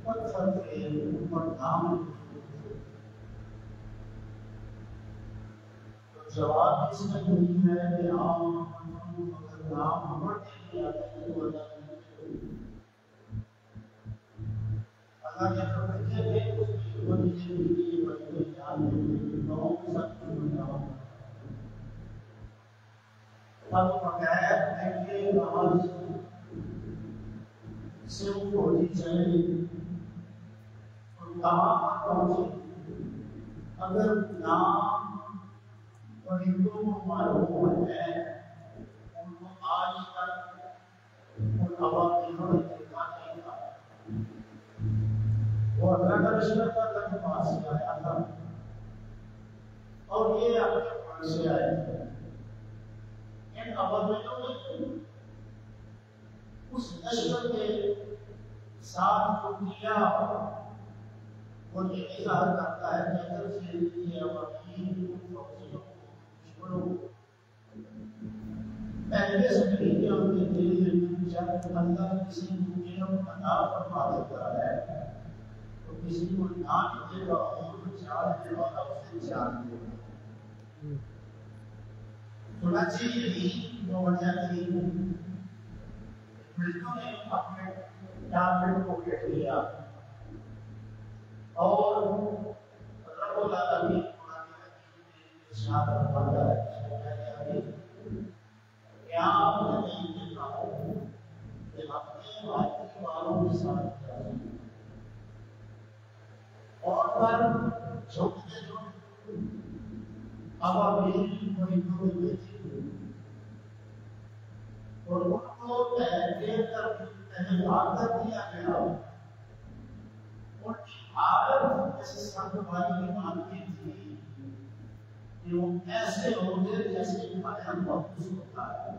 پتھر کے اوپر نام جواب اس میں نہیں ہے کہ عام اگر نام پڑھنے نہیں آتے ہیں تو اللہ اللہ کے فرماتے ہیں کہ اس کی وجہ سے بھی بڑے جان میں لوگوں کے ساتھ بناوا اب بغیر ہے کہ نماز سے وہ پہنچی چلے اور کہاں پر پہنچے اگر نام پرندوں کو معلوم ہے ان کو آج تک ان عواملوں نے دیکھا نہیں تھا وہ اللہ کا رشتہ تک پاس آیا تھا اور یہ آپ کے پاس سے آئے تھے ان عواملوں نے اس نشر کے ساتھ جو کیا وہ یہ اظہار کرتا ہے کہ اگر سے یہ عوامل پہلے سے نہیں ان کے دل میں جب اللہ کسی کو عطا فرما دیتا ہے تو کسی کو نہ دے گا اور جان دے والا اسے جان دے گا چنانچہ یہی جو وجہ تھی ملکوں نے اپنے ٹارگیٹ کو گھیر لیا اور رب العالمین قرآن حکیم میں ارشاد فرماتا ہے کیا آپ نے نہیں دیکھا کہ اپنے واقعی والوں کے ساتھ کیا اور پر جھوٹے جھوٹے عوامل پرندوں میں بیٹھے اور ان کو تحریر کر دیا گیا ان کی حالت جیسے سب والی ایمان کی تھی کہ وہ ایسے ہوتے جیسے بیان محفوظ ہوتا ہے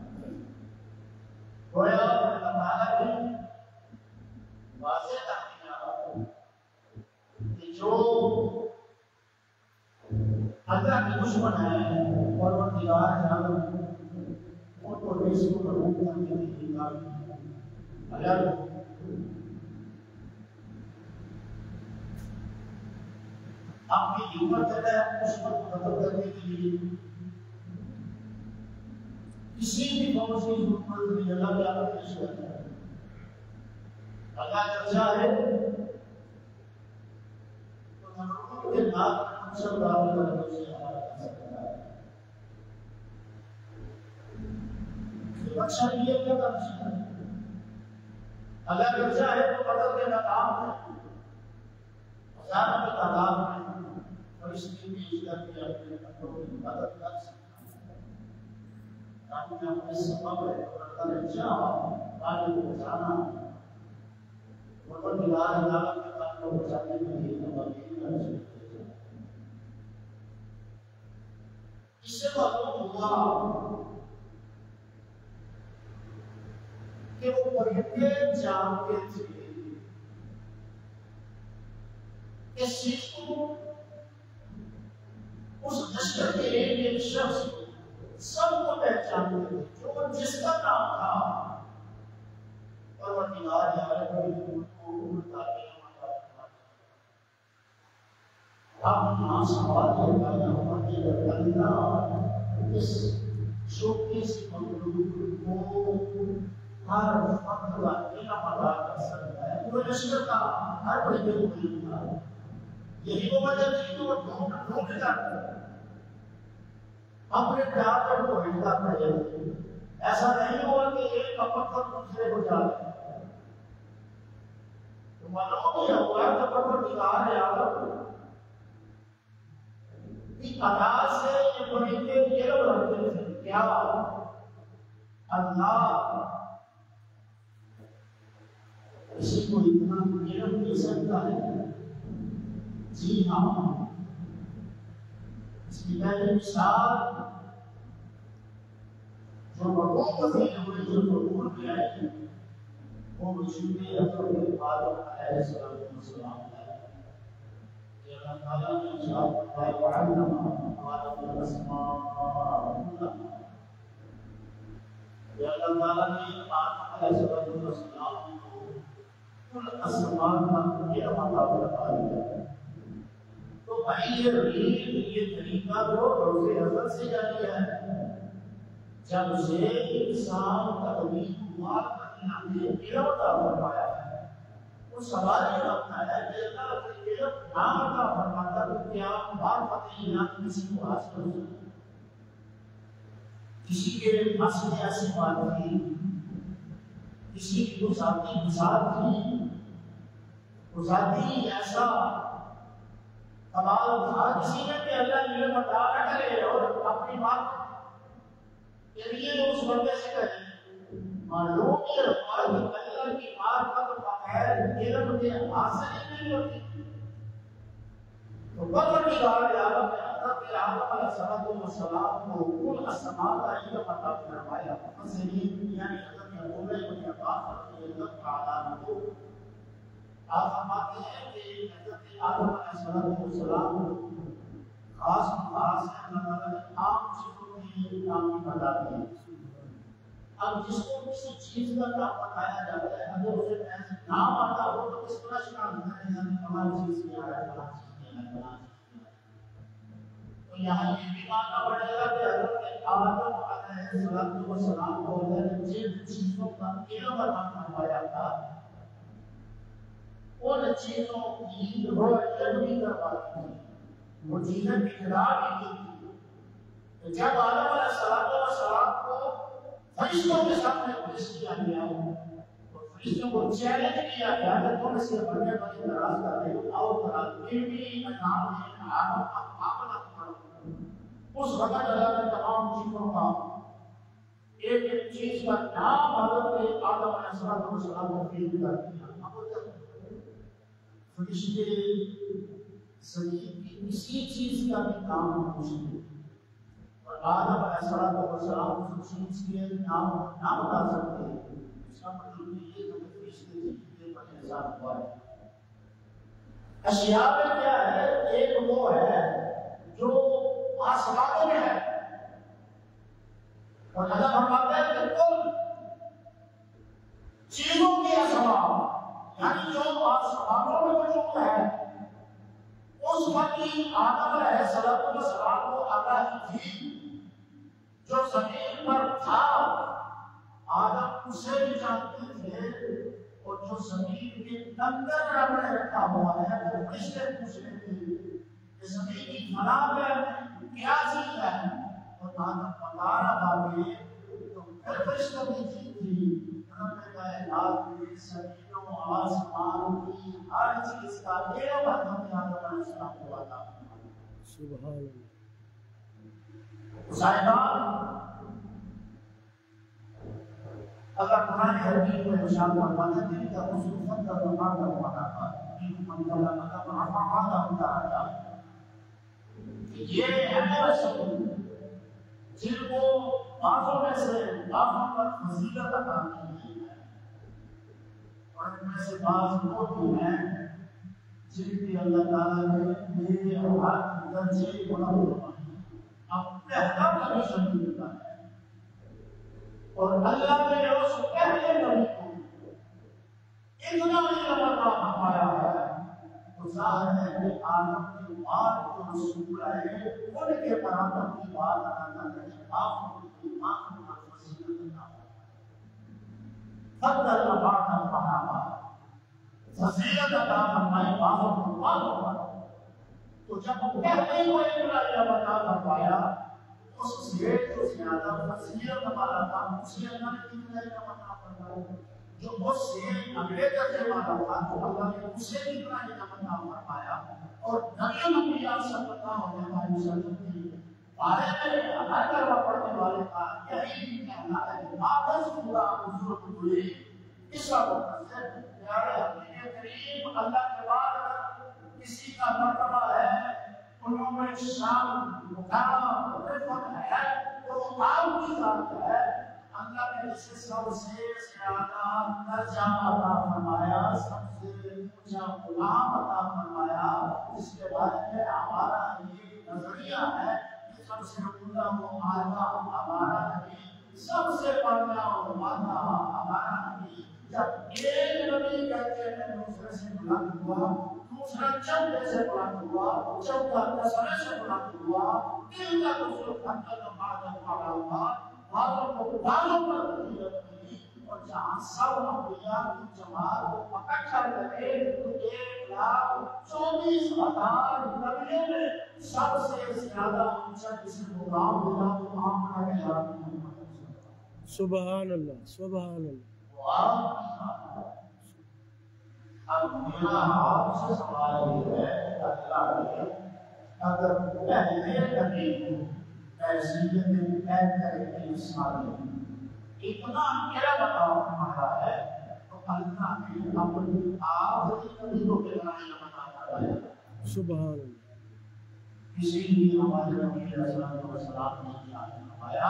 گویا اللہ تعالیٰ نے واضح کر دیا کہ جو اللہ کے دشمن ہیں اور وہ دیوار جانب ان کو رزق کو روک کرنے کی ہدایت اگر آپ کی ہمت ہے دشمن کو ختم کرنے کے لیے کسی بھی فوج کی ضرورت نہیں اللہ کے آپ کے دشمن ہے اللہ جب چاہے تو نمرود کے نام منصب ڈال کر اسے ہمارا کر سکتا ہے بخشا لیے کیا کر سکتا ہے اللہ جب چاہے تو قدر کے نقام ہے ہزاروں کے تعداد میں اور اس کی بھی کر کے اپنے بندوں کی مدد کر سکتا ہے تاکہ میں اپنے سبب ہے اور اللہ نے چاہا آگے کو بچانا مطلب دیوار عدالت کے کام کو بچانے کے لیے تبدیلی کر سکتے ہیں اس سے معلوم ہوا کہ وہ پرندے جانتے تھے اس چیز کو اس نشر کے ایک شخص سب کو پہچانتے تھے جو جس کا نام تھا اور وہ دیوار جا رہے کو الٹا کے اب یہاں سوال یہ پیدا ہوا کہ اللہ اس چھوٹی سی مخلوق کو ہر وقت کا انعام ادا کر سکتا ہے وہ نشر کا ہر بڑے کو ملتا ہے یہی وہ وجہ تھی کہ وہ ڈھونڈ جاتا ہے اپنے پیار کو ہٹتا پڑے ایسا نہیں ہوا کہ ایک کا پتھر دوسرے کو جاتا تو معلوم یہ ہوا کہ پتھر نگاہ عالم کی ادا سے یہ پرندے علم رکھتے تھے کیا اللہ کسی کو اتنا علم دے سکتا ہے جی ہاں اس کی پہلی مثال جو بڑوں وزیر ہوئے جو ضرور میں آئے تھے وہ وجود حضرت آدم علیہ السلام ہے کہ اللہ تعالیٰ نے ارشاد فرمایا وعلم آدم الاسماء كلها کہ اللہ تعالیٰ نے آدم علیہ السلام کو کل اسمان کا یہ عطا فرما دیا۔ تو بھائی یہ ریل یہ طریقہ تو روز ازل سے جاری ہے، جب سے انسان تقدیر ہوا نے علم عطا فرمایا ہے۔ وہ سوال یہ اٹھتا ہے کہ اللہ کے علم نہ عطا فرماتا تو کیا معرفت ایمان کسی کو حاصل ہو سکتی؟ کسی کے پاس میں ایسی بات تھی، کسی کی وہ ذاتی مثال تھی، وہ ذاتی ایسا کمال تھا کسی میں کہ اللہ علم عطا نہ کرے اور اپنی بات کے لیے اس بندے سے کہے معلوم یہ ہوا کہ اللہ کی معرفت بغیر علم کے حاصل ہی نہیں ہوتی۔ تو پروردگار عالم نے حضرت آدم علیہ السلام کو کل اسماء کا علم عطا فرمایا۔ مفسرین یعنی حضرت عبداللہ ابن عباس رضی اللہ تعالیٰ عنہ آپ فرماتے ہیں کہ حضرت آدم علیہ السلام خاص خاص اللہ تعالیٰ نے عام چیزوں کی نام بتا دیے۔ اب جس کو کسی چیز کا نام بتایا جاتا ہے اگر اسے ایسے نام آتا ہو تو کس طرح شناخت ہے یعنی کمال چیز میں آ رہا ہے فلاں چیز میں آ رہا ہے۔ تو یہاں یہ بھی ماننا پڑے گا کہ حضرت آدم علیہ السلام کو جن چیزوں کا علم عطا فرمایا تھا ان چیزوں کی روشن بھی کروائی تھی، وہ چیزیں بکھرا بھی کی تھی۔ جب آدم علیہ السلام کو فرشتوں کے سامنے پیش کیا گیا تو فرشتوں کو چیلنج کیا گیا کہ تم سے بڑے بڑے ناراض کرتے ہو، آؤ ذرا علمی نظام میں عمل کرو۔ اس وقت اللہ نے تمام چیزوں کا ایک ایک چیز کا نام حضرت آدم علیہ السلام کو فیل کر دیا۔ فرشتے زمین کی کسی چیز کا بھی کام پوچھتے اور آدم علیہ السلام اس چیز کے نام نہ بتا سکتے، اس کا مطلب یہ ہے کہ فرشتے جتنے پر احسان ہوا ہے۔ اشیاء میں کیا ہے؟ ایک وہ ہے جو آسمانوں میں ہے اور اللہ فرماتا ہے کہ کل چیزوں کی اسماء یعنی جو آسمانوں میں موجود ہے اس وقت آدم علیہ السلام کو آگاہی تھی، جو زمین پر تھا آدم اسے بھی جانتے تھے اور جو زمین کے اندر رب نے رکھا ہوا ہے وہ فرشتے پوچھ رہے تھے کہ زمین کی فنا میں کیا چیز ہے اور آدم بتا رہا کہ تو پھر فرشتوں کی چیز تھی رب کائنات میں زمینوں آسمان کی ہر چیز کا علم حضرت آدم علیہ السلام کو عطا فرمایا۔ سبحان اللہ۔ صاحبان اگر قرآن حکیم میں ارشاد فرماتا ہے کہ رسول فضل اللہ تعالیٰ کا من اللہ تعالیٰ یہ ہے رسول جن کو بعضوں میں سے بعضوں پر فضیلت عطا کی ہے اور ان میں سے بعض وہ بھی ہیں جن کی اللہ تعالیٰ نے میرے اور درجے بلند فرمائے اپنے حق کا بھی شامل ہوتا ہے اور اللہ نے اس پہلے نبی کو اتنا علم عطا فرمایا ہے تو ظاہر ہے کہ آدم کے بعد جو رسول آئے ان کے برابر کی بات اللہ نے آپ کی ایمان کا فضیلت عطا فرمایا۔ فضل بعض الصحابہ فضیلت عطا فرمائی بعضوں کو بعضوں پر تو جب پہلے کو علم عطا فرمایا اس سے جو زیادہ فضیلت والا تھا اسے اللہ نے کتنا علم عطا فرمایا، جو اس سے اگلے درجے والا تھا تو اللہ نے اسے کتنا علم عطا فرمایا۔ اور نبی صلی اللہ علیہ وسلم کی بارے میں ہر طرح پڑھنے والے کا یہی کہنا ہے کہ آدھا پورا حضور ہوئے اس وقت سے پیارے حبیب کریم اللہ کے بعد کسی کا مرتبہ ہے انہوں میں شان مقام رفت ہے تو وہ آپ کی ذات ہے۔ اللہ نے اسے سب سے زیادہ درجہ عطا فرمایا، سب سے اونچا مقام عطا فرمایا، جس کے بارے میں ہمارا یہ نظریہ ہے کہ سب سے اونچا وہ آتا ہمارا نبی، سب سے بڑا وہ آتا ہمارا نبی، جب ایک نبی کہتے ہیں دوسرے سے بلند ہوا، دوسرا چوتھے سے بلند ہوا، چوتھا تیسرے سے بلند ہوا، دل کا دوسرے خطر کا مادہ پڑا ہوا، بھاروں کو بھاروں پر قدرت ملی، اور جہاں سب انبیاء کی جماعت کو اکٹھا کرے تو 1,24,000 نبیوں میں سب سے زیادہ اونچا کسی مقام ملا تو آمنہ کے جانب محمد سبحان اللہ سبحان اللہ۔ اب میرا آپ سے سوال یہ ہے کہ اگر پہلے نبی حیثیت اسلامی اتنا میرا بتاؤ ہمارا ہے تو اللہ نے اپنی آخری نبی کو کتنا بتا ہے۔ سبحان اللہ۔ اسی لیے ہمارے نبی علیہ السلام نے فرمایا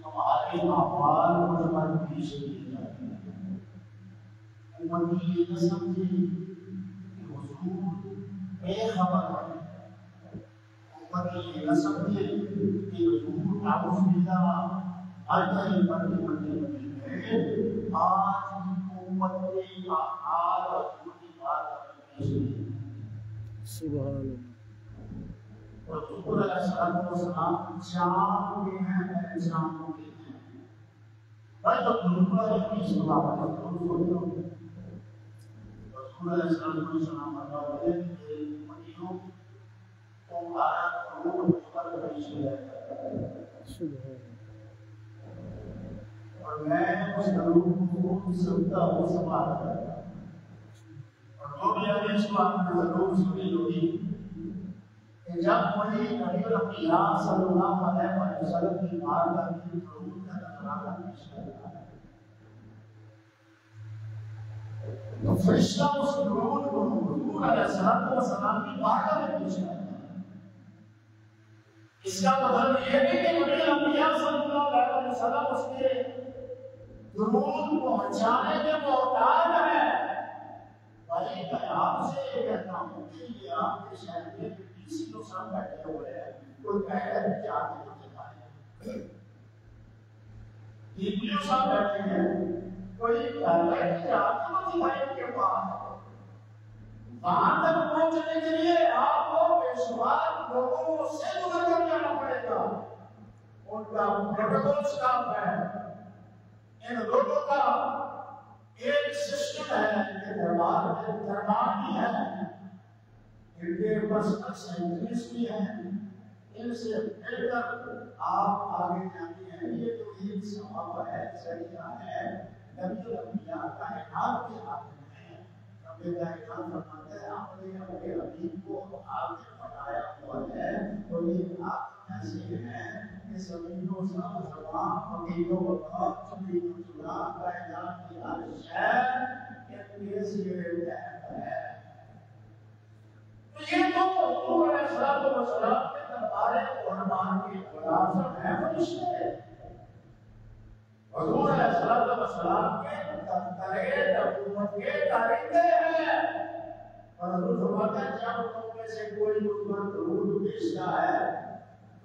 ہمارے اعمال مجھ پر پیش کیے جاتے ہیں، امت یہ نہ سمجھے کہ حضور بے خبر ہے، امت یہ نہ سمجھے کہ حضور نعوذ باللہ ہر کہیں بڑی ہے۔ آج کی امت کے اعمال حضور کی بات پیش کیے سبحان اللہ۔ رسول علیہ السلام جان کے ہیں، میرے جانوں کے ہیں، بھائی تو دنیا کی سلام ہے۔ رسول علیہ السلام فرماتے ہیں کہ مدینوں تمہارا روح پر پیش ہے، اور میں اس روح کو سنتا ہوں سماعت کرتا ہوں، اور جو بھی ابھی اس بات میں ضرور سنی ہوگی کہ جب وہی نبی الانبیاء صلی اللہ علیہ وسلم کی بارگاہ میں درود کا نذرانہ پیش کرتا ہے تو فرشتہ اس درود کو حضور علیہ السلام کی بارگاہ میں پیش کرتا ہے۔ اس کا مطلب یہ ہے کہ نبی الانبیاء صلی اللہ علیہ وسلم اس کے درود پہنچانے کے محتاج ہے۔ بھائی میں آپ سے یہ کہتا ہوں کہ یہ آپ کے شہر میں کسی کو ساتھ بیٹھے ہوئے ہیں، کوئی پہلے چار دنوں کے بعد یہ ساتھ بیٹھے ہیں، کوئی پہلے چار دنوں کے بعد وہاں تک پہنچنے کے لیے آپ کو بے شمار لوگوں سے گزر کر جانا پڑے گا۔ ان کا پروٹوکول سٹاف ہے، ان لوگوں کا ایک سسٹم ہے کہ دربار بھی ہے، ان کے پرسنل سیکرٹریز بھی ہیں، ان سے مل کر آپ آگے جاتے ہیں۔ یہ تو ایک ثواب ہے، ذریعہ ہے، نبی الانبیاء کائنات کے ہاتھ میں ہے۔ رب کائنات فرماتا ہے آپ نے اپنے حبیب کو آگے بڑھایا ہوا ہے، اور یہ آپ ایسے ہیں کہ زمینوں سے زبان وکیلوں وقت زمینوں چلا کائنات کی ہر شے کہ تیز یہ ہے۔ یہ تو حضور علیہ السلام کے دربار قربان کی ملازم ہے فرشتے۔ حضور علیہ السلام کے دفتر نبوت کے کارندے ہیں، اور حضور فرماتے ہیں جب تم میں سے کوئی مجھ پر درود بھیجتا ہے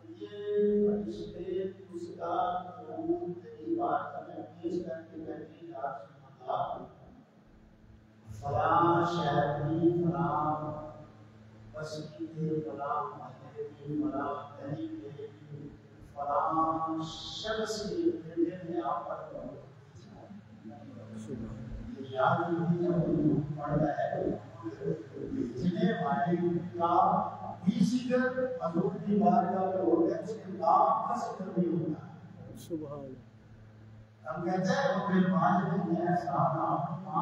تو یہ فرشتے اس کا درود کی بات میں پیش کر کے کہتے ہیں یا رسول اللہ فلاں شہر کی فلاں بستی کے فلاں محلے کی فلاں گلی کے فلاں شخص کی دل میں آپ پر یاد نہیں پڑتا ہے جنہیں مالک کا بھی ذکر حضور کی بارگاہ میں ہوتا ہے، اس کے نام کا ذکر بھی ہوتا ہے۔ سبحان اللہ۔ ہم کہتے ہیں وہ پھر مالک یہ احسان آپ پر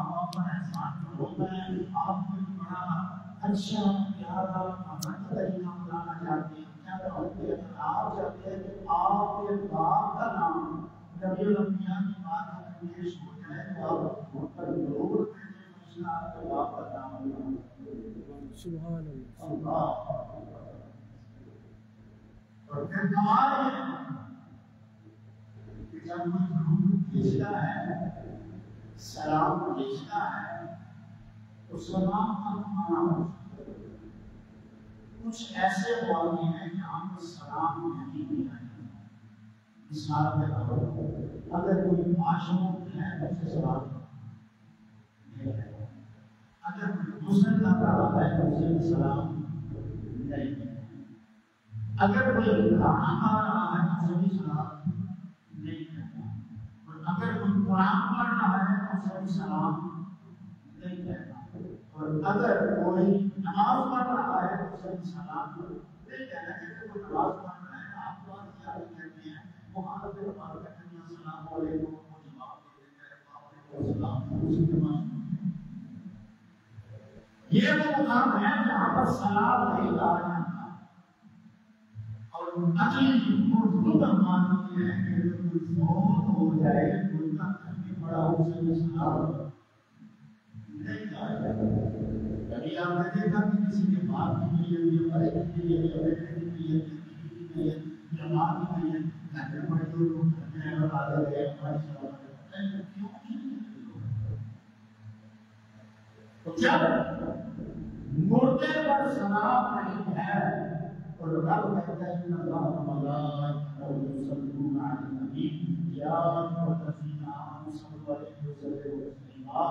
احسان ہوتا ہے، آپ کو بڑا اچھا پیارا محمد ترین بنانا چاہتے ہیں، کیا چاہتے ہیں؟ آپ چاہتے ہیں کہ آپ کے باپ کا نام نبی الانبیاء کی بات میں پیش ہو جائے تو آپ ان پر ضرور بھیجیں، آپ کے باپ کا نام سبحان اللہ۔ اور پھر کمال ہے کہ جب کوئی ضرور بھیجتا ہے، سلام بھیجتا ہے تو سلام کا معنی کچھ ایسے واقعے ہیں جہاں پر سلام نہیں ملا ہے۔ مثال کے طور پر اگر کوئی معشوق ہے اسے سلام نہیں ہے، اگر کوئی دوسرے کا رہا ہے اسے سلام نہیں ہے، اگر کوئی کھانا کھا رہا ہے اسے بھی سلام نہیں کرنا، اور اگر کوئی قرآن پڑھ رہا ہے اسے بھی سلام نہیں کرنا، اور اگر کوئی نماز پڑھ رہا ہے اسے بھی سلام نہیں کہنا ہے۔ کہ کوئی نماز پڑھ رہا ہے آپ بات یاد کرتے ہیں وہاں پہ بات کرتے ہیں السلام علیکم وہ جواب دے دیتے ہیں وعلیکم السلام اسی کے بعد یہ وہ مقام ہے جہاں پر سلام نہیں کہا جاتا، اور اصلی اردو کا معنی یہ ہے کہ کوئی فوت ہو جائے کوئی کا کرنے پڑا اسے بھی سلام نہیں کہا جاتا۔ کبھی آپ نے دیکھا کہ کسی کے باپ کی نیت یا بڑے کی نیت یا بیٹے کی نیت یا بیوی کی نیت یا ماں کی نیت کرنے پڑے تو لوگ کرتے ہیں اور آگے گئے ہماری سلام کرتے ہیں کیوں نہیں کرتے لوگ؟ تو جب مردے پر سلام نہیں ہے اور رب کہتا ہے ان اللہ وملائکتہ یصلون علی النبی یا ایھا الذین آمنوا صلوا علیہ وسلم تسلیما،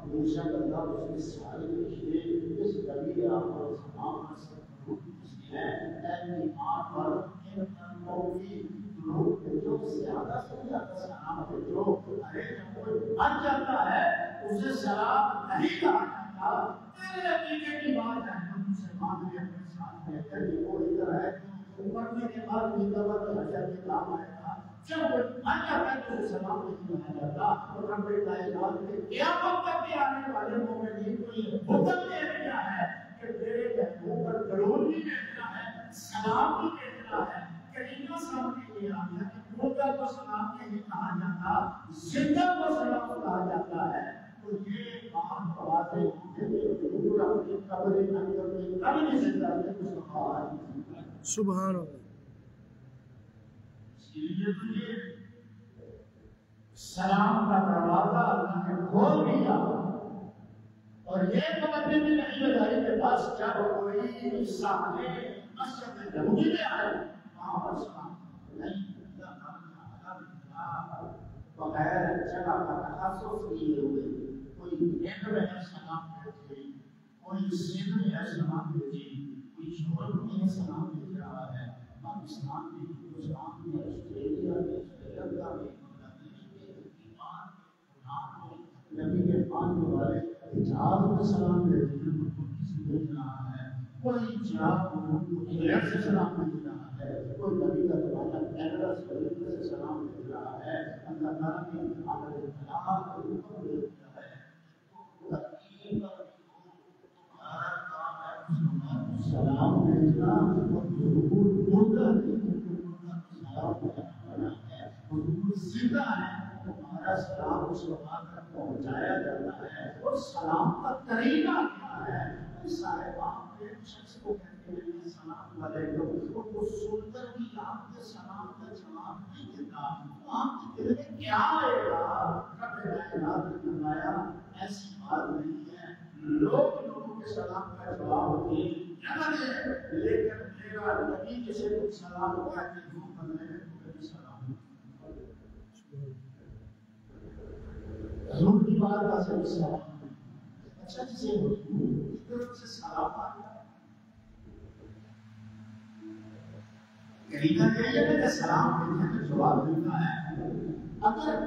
بے شک اللہ اس کے سارے رشتے اس نبی آپ پر سلام کا درود بھیجتے ہیں۔ اے ایمان والو ان لوگوں کی درود بھیجو، زیادہ سے زیادہ سلام بھیجو۔ ارے جب کوئی مر جاتا ہے اسے سلام نہیں کہا جاتا، تیرے نتیجے کی بات ہے تو مسلمان بھی اپنے ساتھ لے کر یہ وہ ادھر ہے تو مرنے کے بعد بھی قبر میں حشر کے کام آئے گا۔ جب کوئی مر جاتا ہے تو اسے سلام نہیں کہا جاتا، اور رب کائنات کے قیامت تک کے آنے والے مومنین کو یہ حکم دے دیا ہے کہ میرے محبوب پر درود بھی بھیجنا ہے، سلام بھی بھیجنا ہے۔ کریمہ صاحب کے لیے آیا کہ مردہ کو سلام نہیں کہا جاتا، زندہ کو سلام کہا جاتا ہے۔ تو یہ بات واضح ہے کہ حضور اپنی قبر اندر میں کبھی زندہ نہیں مصطفیٰ سبحان اللہ۔ اس لیے تو یہ سلام کا دروازہ اللہ نے کھول دیا، اور یہ توجہ بھی نہیں لگائی کہ بس جب کوئی سامنے مسجد نبوی میں آئے وہاں پر سلام نہیں، بغیر جگہ کا تخصص کیے ہوئے کوئی ہند میں ہے سلام بھیجے، کوئی سندھ میں ہے سلام بھیجے، کوئی یورپ میں سلام بھیج رہا ہے، پاکستان میں، ہندوستان میں، آسٹریلیا میں، سری لنکا میں، بنگلہ دیش میں، ایران میں، بھوٹان میں، نبی کے ماننے والے حجاز میں سلام بھیجے ہیں، کوئی ترکی سے بھیج رہا ہے، کوئی جہاں انگلینڈ سے سلام بھیج رہا ہے، کوئی نبی کا زمانہ کینیڈا سے سلام بھیج رہا ہے۔ اللہ تعالیٰ نے ہمارے اطلاع کو حکم دے دیا ہے تمہارا کام ہے مسلمان کو سلام بھیجنا، اور حضور مردہ نہیں مردہ کو سلام بھیجنا ہے، حضور زندہ ہے تمہارا سلام مسلمان تک پہنچایا جاتا ہے۔ اور سلام کا طریقہ کیا ہے؟ صاحب آپ ایک شخص کو کہتے ہیں السلام علیکم، اور وہ سن کر بھی آپ کے سلام کا جواب نہیں دیتا، تو آپ کے دل میں کیا آئے گا؟ رب کائنات نے فرمایا ایسی بات نہیں ہے، لوگوں کے سلام کا جواب دے یا نہ دے، لیکن میرا نبی جسے کوئی سلام ہوا کہ جو بندے نے تمہیں سلام حضور کی بات کا سے سلام اچھا جسے حضور سے سلام آیا طریقہ یہ ہے کہ سلام بھیجنے کا جواب ملتا ہے۔ اگر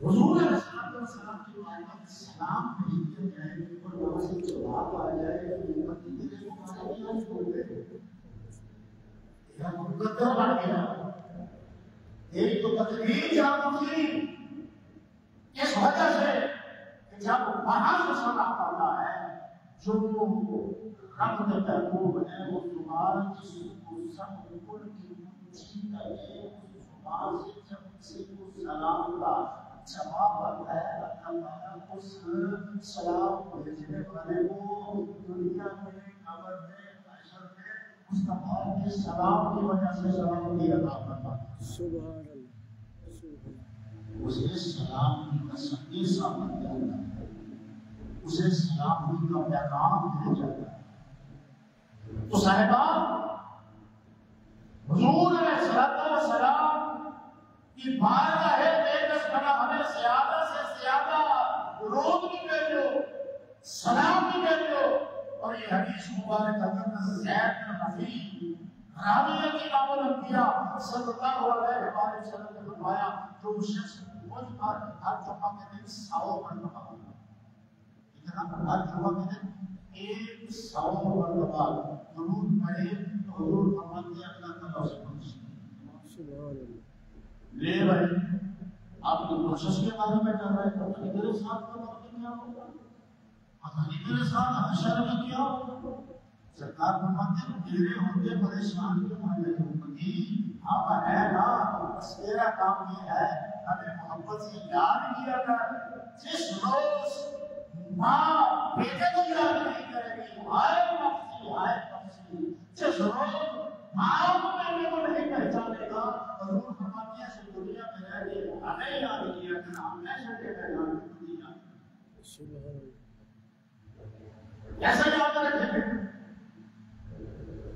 حضور علیہ السلام کی بات سلام بھیج دیا جائے اور وہاں سے جواب آ جائے تو امتی دل کو نہیں آج بولتے یہ مقدر بڑھ گیا، ایک تو تقریر جان اٹھی اس وجہ سے کہ جب وہاں سے سلام آتا ہے جو رب کے محبوب ہے وہ زبان جس کو سب کل کی اونچی کرے اس زبان سے جب کسی کو سلام کا جواب آتا ہے اللہ تعالیٰ اس سلام بھیجنے والے کو دنیا میں قبر میں حشر میں مصطفیٰ کے سلام کی وجہ سے سلام کی عطا فرماتا ہے۔ سبحان اللہ، سبحان اسے سلام کا سندیشہ مل جاتا ہے، اسے سلام کا پیغام دے جاتا ہے۔ تو صاحبان حضور علیہ السلام کی بارگاہ بے جناب ہمیں زیادہ سے زیادہ درود بھی بھیجو، سلام بھی بھیجو۔ اور یہ حدیث مبارک حضرت زید بن رفیع راوی امام الانبیاء صلی اللہ علیہ وسلم نے فرمایا جو شخص مجھ پر ہر جمعہ کے دن 100 مرتبہ اتنا ہر جمعہ کے دن 100 مرتبہ درود پڑھے تو حضور فرماتے ہیں اللہ تعالیٰ اسے بخش لے بھائی آپ کی کوشش کے بارے میں کر رہے ہیں تو میرے ساتھ تو کیا ہوگا، میرے ساتھ حشر میں کیا ہوگا؟ سرکار فرماتے ہیں میرے ہوتے پریشان کیوں ہے امتی، اب ہے نا بس تیرا کام یہ ہے ہمیں محبت سے یاد کیا کر۔ جس روز ماں بیٹے کو یاد نہیں کرے گی ہائے نفسی ہائے نفسی، جس روز ماں کو بیٹے کو نہیں پہچانے گا حضور فرماتے ہیں اس دنیا میں رہ کے ہمیں یاد کیا کر، ہم ایسے کے پہچان دیا کیسے یاد رکھیں گے؟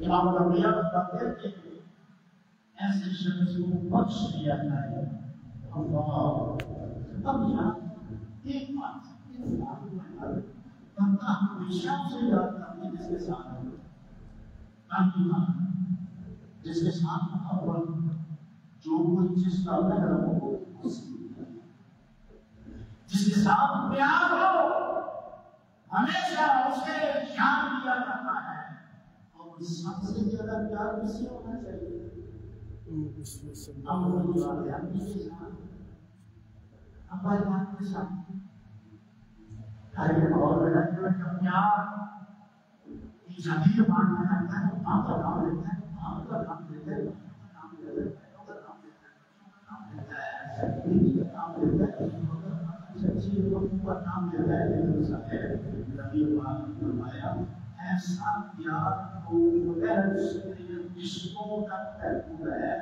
امام الانبیاء بتاتے ہیں کہ ایسے شخص کو بخش دیا جائے اللہ۔ اب یہاں ایک بات بندہ ہمیشہ اسے یاد کرتے جس کے ساتھ جس کے ساتھ محبت جو کوئی جس کا محرم ہو جس کے ساتھ پیار ہو ہمیشہ اسے یاد کیا جاتا ہے۔ سب سے زیادہ پیار کس سے ہونا چاہیے؟ ہمارے بات کے ساتھ اور پیار جبھی ماننا چاہتا ہے ماں کا نام لیتا ہے، ماں کا نام لیتا ہے، نام لیتا ہے، نام لیتا ہے، نام لیتا ہے، سچی لوگوں کا نام لیتا ہے۔ نبی پاک نے فرمایا ایسا پیار رشتوں کا پہلو ہے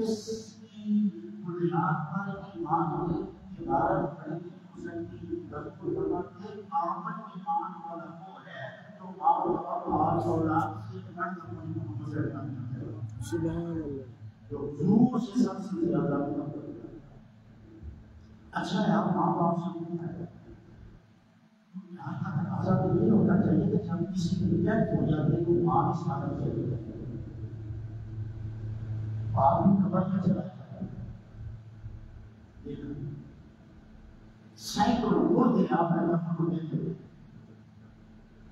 اس کی بنیاد پر ایمان کی عبارت کھڑی کی سکتی آمن ایمان والا وہ ہے جو آپ اولاد سے مرد سبحان اللہ جو حضور سے سب سے زیادہ اچھا ہے آپ ماں باپ سے ایسا تو یہ ہونا چاہیے کہ جب کسی کی ڈیتھ ہو جاتی ہے تو ماں بھی ساتھ چاہیے، باپ بھی خبر میں چلا جاتا ہے۔ سینکڑوں مردے آپ نے دفن ہوتے تھے،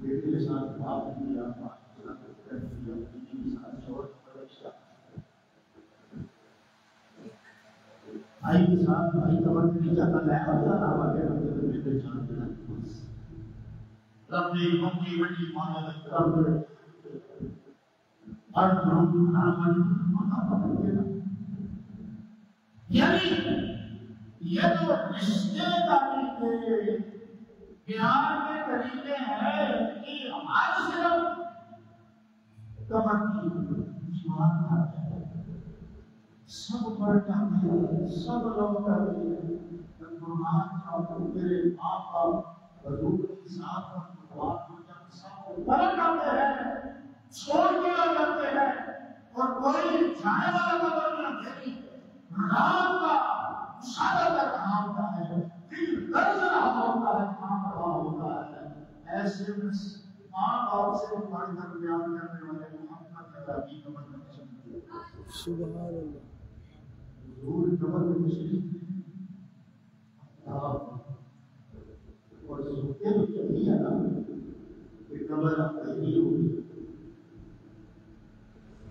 بیٹے کے ساتھ باپ بھی دیا، باپ کے ساتھ بیٹی کے ساتھ شوہر کا بھائی کے ساتھ بھائی خبر نہیں جاتا ہے بیٹے جانتے ہیں رب نے مکی بڑی مانا رب ہر دروگ نامن مانا پڑھتے یعنی یہ جو رشتے داری کے پیار کے طریقے ہیں کہ ہمارے صرف قبر کی جوان کرتے ہیں سب پر کرتے ہیں سب لوگ کرتے ہیں قرآن اور میرے آپ کا حضور کی ذات پر بات ہو جب سب غلط کرتے ہیں چھوڑ کے آ جاتے ہیں اور کوئی جانے والا قبر میں اندھیری رات کا مشاہدہ کر رہا ہوتا ہے دل درد رہا ہوتا ہے کام رہا ہوتا ہے ایسے میں ماں باپ سے بڑھ کر بیان کرنے والے محمد اللہ کی قبر میں تشریف سبحان اللہ حضور قبر میں تشریف اور سوتے تو چلی ہے نا کہ قبر اپنی ہوگی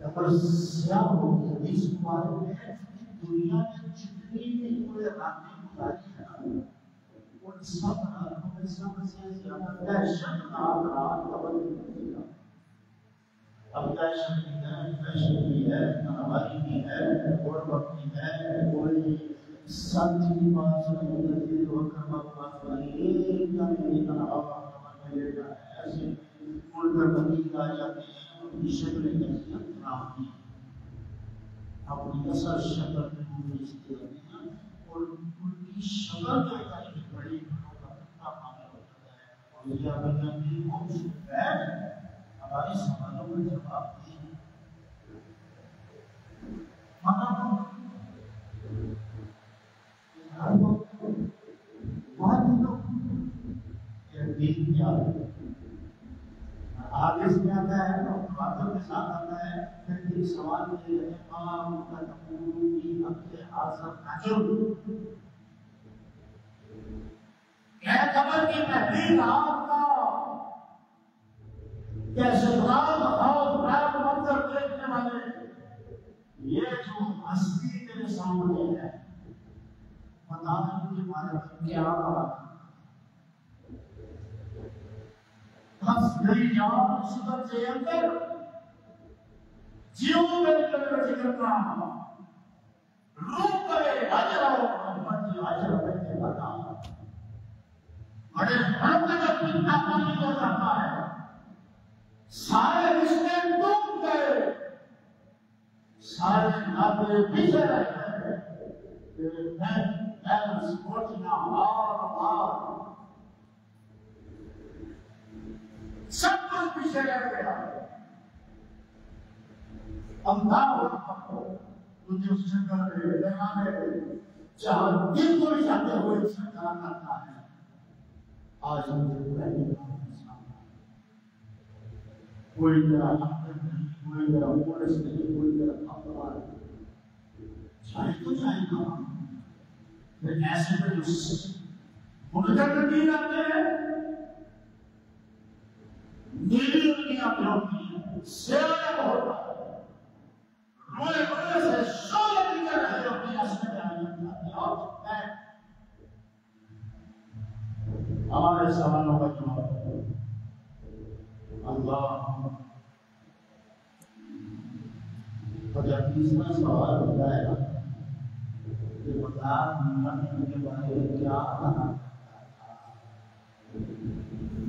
قبر سیاہ ہوگی حدیث مبارک میں دنیا میں جتنی بھی کوئی راتیں گزاری ہیں ان سب راتوں میں سب سے زیادہ دہشتناک رات قبر میں ہوتی ہے۔ اب دہشت بھی ہے ہماری بھی ہے اور وقت بھی ہے کوئی ساتھی کی بات سنی جاتی ہے اور کرما بات بنی ایک یا نہیں تنہا ملے گا ایسے مل کر بنی آ جاتے ہیں ان کی شکلیں کیسی خراب کی اپنی اثر شکل میں بیچتے رہتے ہیں اور ان کی شکل جو ہے بڑی بڑوں کا کتنا معاملہ ہوتا ہے اور یہ بنیاد بھی خوبصورت ہے ہماری سوالوں کا جواب نہیں ہر وقت تکلیف کیا ہے. آگے سے آتا ہے تو باتوں کے ساتھ آتا ہے پھر ایک سوال یہ ہے قام کا تقول کی اب حاضر نجر کیا خبر کی پہلی رات کا کیسے رات اور رات منظر دیکھنے والے یہ جو ہستی تیرے سامنے ہے بتا دیں کہ ہمارے کیا بات ہم نئی جان صدر سے اندر جیو میں کرنا روح کرے حجر اور محمد جی حجر بیٹھے بتا بڑے بھڑک جب کتنا پانی ہو جاتا ہے سارے رشتے ٹوٹ گئے سارے ناطے پیچھے رہ گئے سوچنا اور سب کچھ پیچھے رہ گیا تجھے اس جگہ پہ لگانے جہاں دل کو بھی جاتے ہوئے سرکار کرتا ہے آج مجھے پہلی کوئی میرا ڈاکٹر نہیں کوئی میرا پولیس نہیں کوئی میرا افراد چاہے تو چاہے گا پھر ایسے میں جو منظر نہیں آتے ہیں نیلی دنیا میں ہوتی ہے سیاہ ہوتا ہے روئے روئے سے شولے نکل رہے ہوتی ہے اس میں آئی ہے اور ہمارے سوالوں کا جواب اللہ اور جب تیسرا سوال ہوتا ہے کہ بتا مرنے کے بارے میں کیا کہا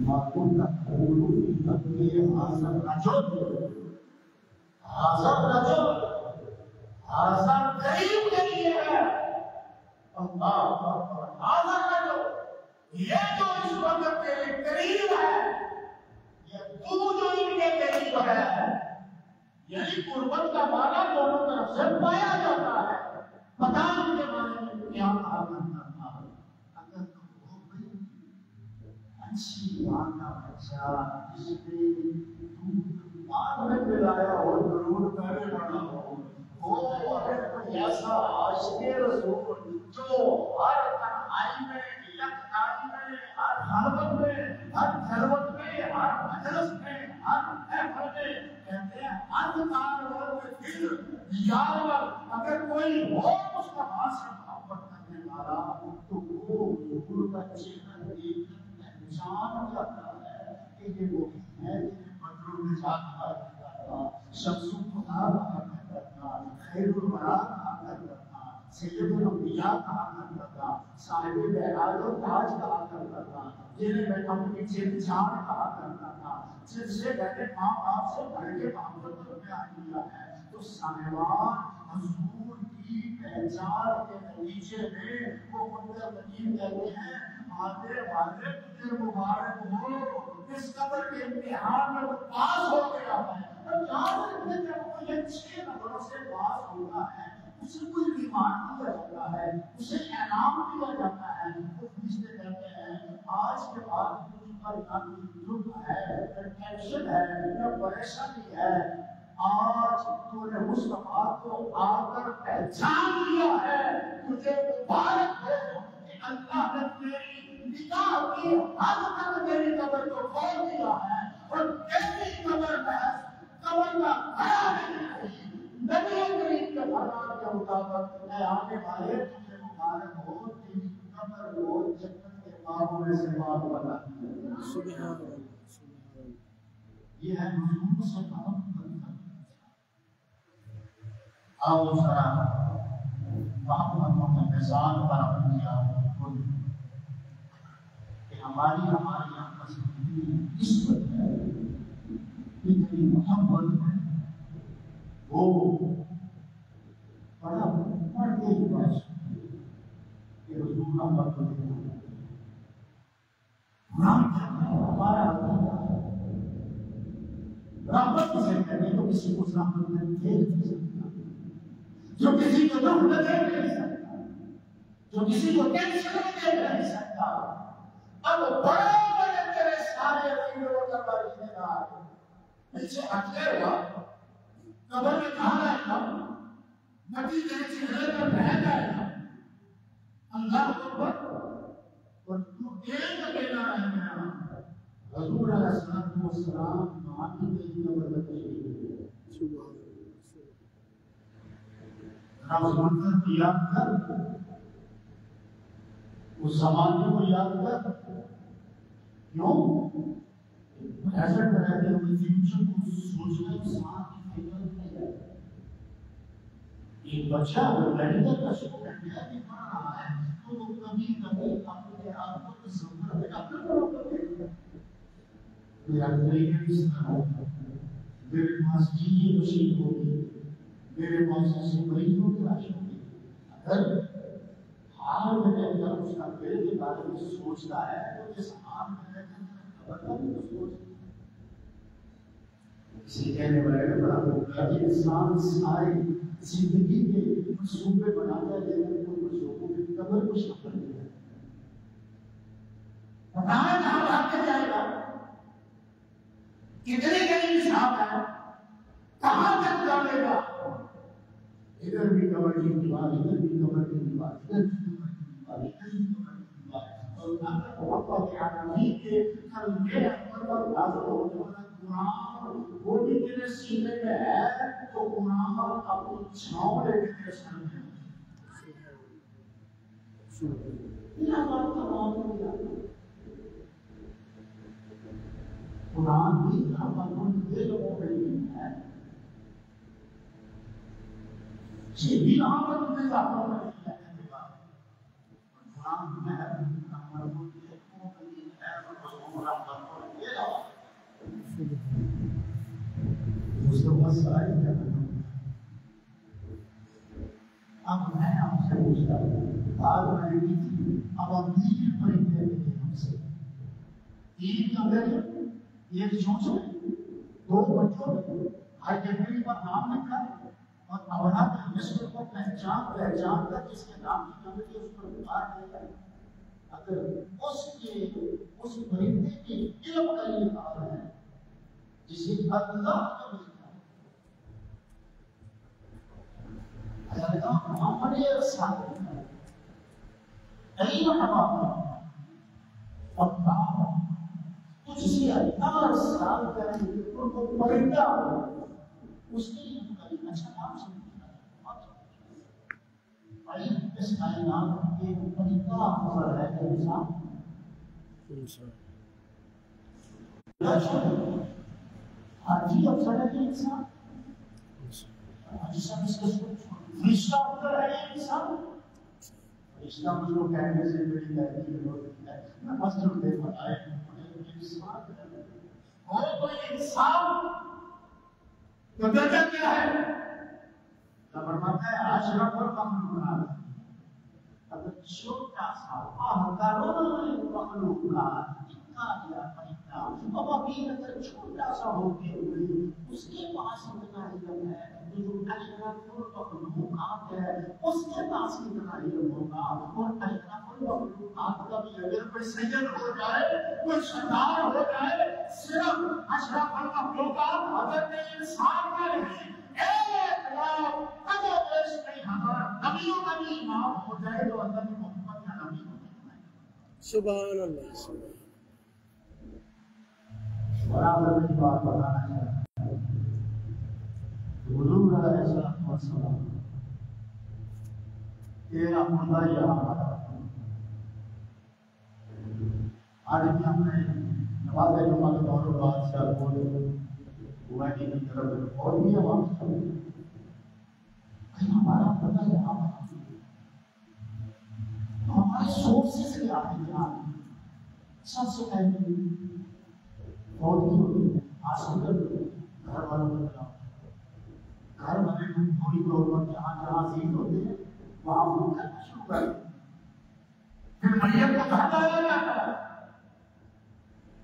معقول کا قولو کی حاضر حاضر قریب کے لیے ہے اللہ حاضر رجو یہ جو اس وقت تیرے قریب ہے یہ تو جو ان کے قریب ہے یعنی قربت کا معنی دونوں طرف سے پایا جاتا ہے پتا ان کے بارے میں کیا کہا کرتا تھا اگر تم ہو گئی اچھی ماں کا بچہ جس نے دودھ ماں میں پلایا ہو ضرور پہلے بڑا ہو اگر کوئی ایسا عاشق رسول جو ہر تنہائی میں یکتائی میں ہر خلوت میں ہر خلوت میں ہر مجلس میں ہر محفل میں کہتے ہیں اندھکار اور دل یا اگر کوئی ہو مصطفیٰ سے محبت کرنے والا تو وہ ضرور کا چہرہ دیکھ پہچان جاتا ہے کہ یہ وہ ہے جنہیں بدروں میں جا کہا کرتا تھا شمس خدا کہا کرتا تھا خیر الورا کہا کرتا تھا سید الانبیاء کہا کرتا تھا صاحب معراج و تاج کہا کرتا تھا جنہیں میں اپنی چین جان کہا کرتا تھا جن سے کہتے ماں باپ سے بڑھ کے محبت میں آ لیا ہے تو صاحبان حضور کی پہچان کے نتیجے میں وہ منتظرین کہتے ہیں آتے والے تجھے مبارک ہو اس قدر کے امتحان میں وہ پاس ہو گیا ہے اور جہاں سے جب وہ یہ 6 نمبروں سے پاس ہوتا ہے اسے کوئی ریمانڈ دیا جاتا ہے اسے انعام دیا جاتا ہے وہ فرشتے کہتے ہیں آج کے بعد تجھ پر نہ دکھ ہے نہ ٹینشن ہے نہ پریشانی ہے آج تو نے مصطفیٰ کو آ کر پہچان لیا ہے تجھے مبارک ہو کہ اللہ نے تیری نکاح کی حد تک تیری قبر کو کھول دیا ہے اور تیری قبر محض قبر کا کھڑا نہیں رہی نبی کریم کے فرمان کے مطابق اے آنے والے تجھے مبارک ہو تیری قبر کو جنت کے باغوں میں سے باغ بنا دیا سبحان اللہ سبحان اللہ یہ ہے حضور سے محبت آؤ ذرا محبت کے مزاج پر اپنی آپ کو کہ ہماری آپس میں نسبت ہے اتنی محبت ہے وہ بڑا پڑھتے ہی بڑھ سکتے کہ حضور کا مطلب قرآن ہمارا رحمت سے کرنے تو کسی کو رحمت میں دیکھ نہیں سکتا جو کسی کو دکھ نہ دیکھ نہیں سکتا جو کسی کو ٹینشن میں دیکھ نہیں سکتا اب بڑے بڑے سارے عظیم لوگ درباری نے کہا پیچھے ہٹ گئے گا قبر میں کہاں رہے گا مٹی کے چہرے پر رہ جائے گا اللہ اکبر اور تو ایک اکیلا رہ گیا حضور علیہ السلام مانی کے قبر میں تشریف لے سبحان اللہ منظر کی یاد کر اس زمانے کو یاد کر کیوں پریزنٹ رہتے ہوئے فیوچر کو سوچنا انسان کی فکر نہیں ہے ایک بچہ اگر میڈیکل کا اسٹوڈنٹ ہے کہ پڑھ رہا ہے تو وہ کبھی کبھی اپنے آپ کو تصور میں اپنے بڑوں کو دیکھتا ہے میرا طریقہ اس طرح ہوگا میرے پاس یہ مشین ہوگی میرے پاس ایسے مریضوں کی راشن ہوگی اگر حال میں رہ کر اس کا دل کے بارے میں سوچتا ہے تو جس حال میں رہ کر خبر کا بھی تو سوچتا ہے اسی کہنے والے بڑا ہوگا کہ انسان ساری زندگی کے منصوبے بناتا ہے لیکن کوئی منصوبوں کی قبر کو شکل نہیں ہے بتایا کہاں بھاگتے جائے گا کتنے کہیں حساب ہے کہاں تک جانے گا ادھر بھی قبر کی دیوار ادھر بھی قبر کی دیوار ادھر بھی قبر کی دیوار اور اگر بہت آدمی کے کلمے پر حاضر ہونے والا قرآن وہ بھی تیرے سینے میں ہے تو قرآن اپنی چھاؤں لے کے تیرے سامنے یہ بات تمام ہو جاتی قرآن بھی ہمارے دل لوگوں میں نہیں ہے یہ بھی یہاں پر مجھے ذاتوں میں نہیں ہے قرآن میں ہے ہمارے کو دیکھوں میں نہیں ہے اور رحمت کو یہ جاؤ اس کو بس ساری کیا کرنا اب میں آپ سے پوچھتا ہوں بات میں نے کی تھی اب آپ تین پرندے ملے ہم سے تین کمرے ایک چونچ میں دو بچوں میں ہر کیٹیگری پر نام لکھا ہے اور ابڑا کے مصر کو پہچان کر جس کے نام کی کمرے اس پر اتار دیا ہے اگر اس پرندے کے علم کا یہ حال ہے جسے اللہ کا ملتا ہے محمد رسول علم ہمارا اور تجھ سے اللہ سال کریں ان کو پرندہ اس کے لیے ان کا اچھا نام سمجھنا ہے اس کائنات کے پرندہ افضل ہے کہ انسان حاجی افضل ہے کہ انسان جسم اس کے فرشتہ افضل ہے کہ انسان فرشتہ مجھ کو کہنے سے بڑی تحقیق ہوتی ہے میں مسجد دے بتائے اور کوئی انسان تو درجہ کیا ہے فرماتا ہے اشرف المخلوقات اگر چھوٹا سا احکارون مخلوقات اتنا کیا پرندہ اب ابھی اگر چھوٹا سا ہو کے ہوئی اس کے پاس اتنا علم ہے جو اشرف المخلوقات ہے اس کے پاس اتنا علم ہوگا اور اشرف المخلوقات کا بھی اگر کوئی سید ہو جائے کوئی سردار ہو جائے صرف اشرف المخلوقات حضرت انسان کا نہیں ایک لاکھ کدو بیش نہیں ہزار نبیوں کا بھی امام ہو جائے تو اللہ کی محبت کا نبی ہو جائے سبحان اللہ سبحان برابر کی بات بتانا چاہتا ہوں حضور علیہ السلام تیرا مردہ یہاں آج بھی ہم نے نماز جمعہ کے دور بعد سے بولے ہوا کی طرف اور بھی عوام کہیں ہمارا پتہ یہاں ہمارے سورسز کیا ہے جہاں سب سے پہلے بہت ہی ہوتی ہے ہاسپٹل گھر والوں کو بتاؤ گھر والے میں تھوڑی پرابلم جہاں عزیز ہوتے ہیں وہاں وہ کرنا شروع کر پھر میت کو گھر لایا جاتا ہے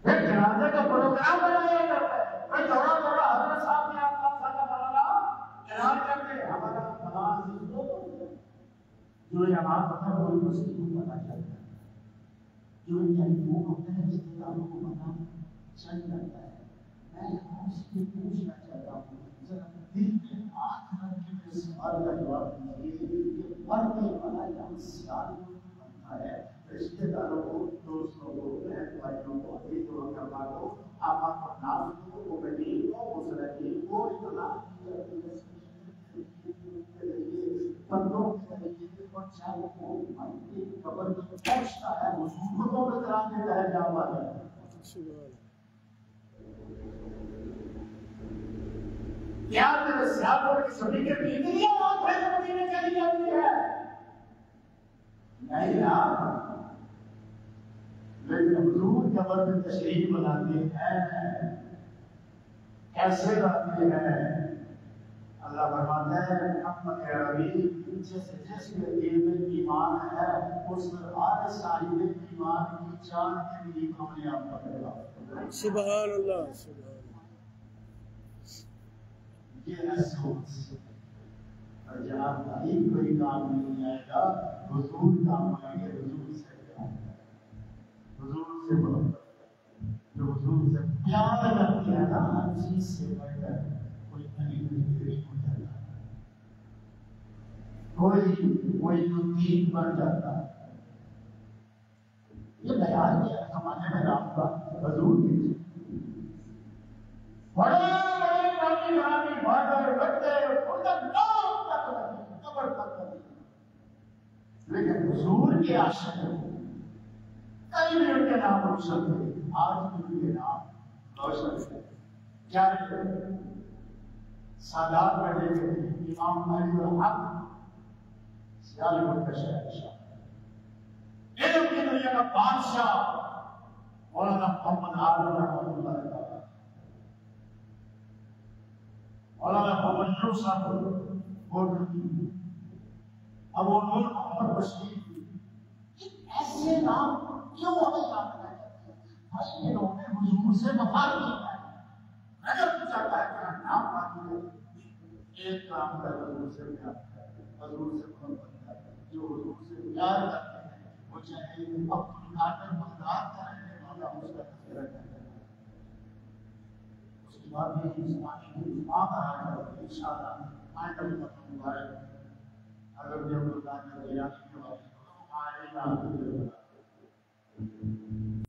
پھر جنازے کا پروگرام بنایا جاتا ہے پھر تھوڑا حضرت صاحب نے آپ کا ساتھ بنانا اعلان کر کے ہمارا فلاں عزیز کو جو یہاں پتہ کوئی مسجد کو پتہ چلتا ہے جو ٹیلیفون ہوتے ہیں رشتے داروں کو پتہ چل جاتا ہے. میں آپ سے پوچھنا چاہتا ہوں ذرا دل میں ہاتھ رکھ کے میرے سوال کا جواب دیجیے کہ پڑھنے والا جب سیال بنتا ہے رشتے داروں کو دوستوں کو بہن بھائیوں کو عزیز و اقربا کو آپا کو نازکوں کو غریب کو مسلمین کو اطلاع کی جاتی ہے بندوں کے طریقے پر چاہے کو مانتے قبر میں پہنچتا ہے حضور کو بتران دیتا ہے جا پاتا کیا تیرے سیاپور کی سبھی کے پیتے یا موت ہے جو مدینے چلی جاتی ہے نہیں نا لیکن حضور قبر میں تشریف بناتے ہیں کیسے لاتے ہیں اللہ فرماتا ہے محمد عربی جس کے دل میں ایمان ہے اس ہر صاحب ایمان کی جان کے لیے کامیاب بنے سبحان اللہ سبحان یہ احساس اور جہاں بھائی کوئی کام نہیں آئے گا حضور کام آئیں گے حضور سے حضور سے محبت جو حضور سے پیار کرتی ہے نا ہر چیز سے بڑھ کر کوئی نہیں ہو جاتا کوئی دین بن جاتا یہ بیان کیا ہمارے میں رام کا حضور کی بڑے بڑے پانی رانی بھاگر بچے قبر تک لیکن حضور کے عاشق کئی بھی ان کے نام روشن تھے آج بھی ان کے نام روشن ہے کیا سادات میں دیکھتے ہیں امام علی الحق سیالکوٹ کا شہنشاہ علم کی دنیا کا بادشاہ مولانا محمد عالم رحمۃ اللہ تعالی مولانا محمد یوسف گولڈی ابو نور محمد بشیر ایسے نام کیوں ہمیں یاد رکھنا چاہتے ہیں بھائی انہوں نے حضور سے وفا کیا ہے نظر چاہتا ہے کہ نام باقی ایک کام کر حضور سے پیار حضور سے محبت کرتا جو حضور سے پیار کرتے ہیں وہ چاہے عبد القادر بغداد کا رہنے والا اس کا تذکرہ کرتا ہے اس کے بعد یہ انسانی کی اجماع کہا ہے انشاءاللہ آئندہ مبارک حضرت عبد القادر جیلانی کے والے کو آئے گا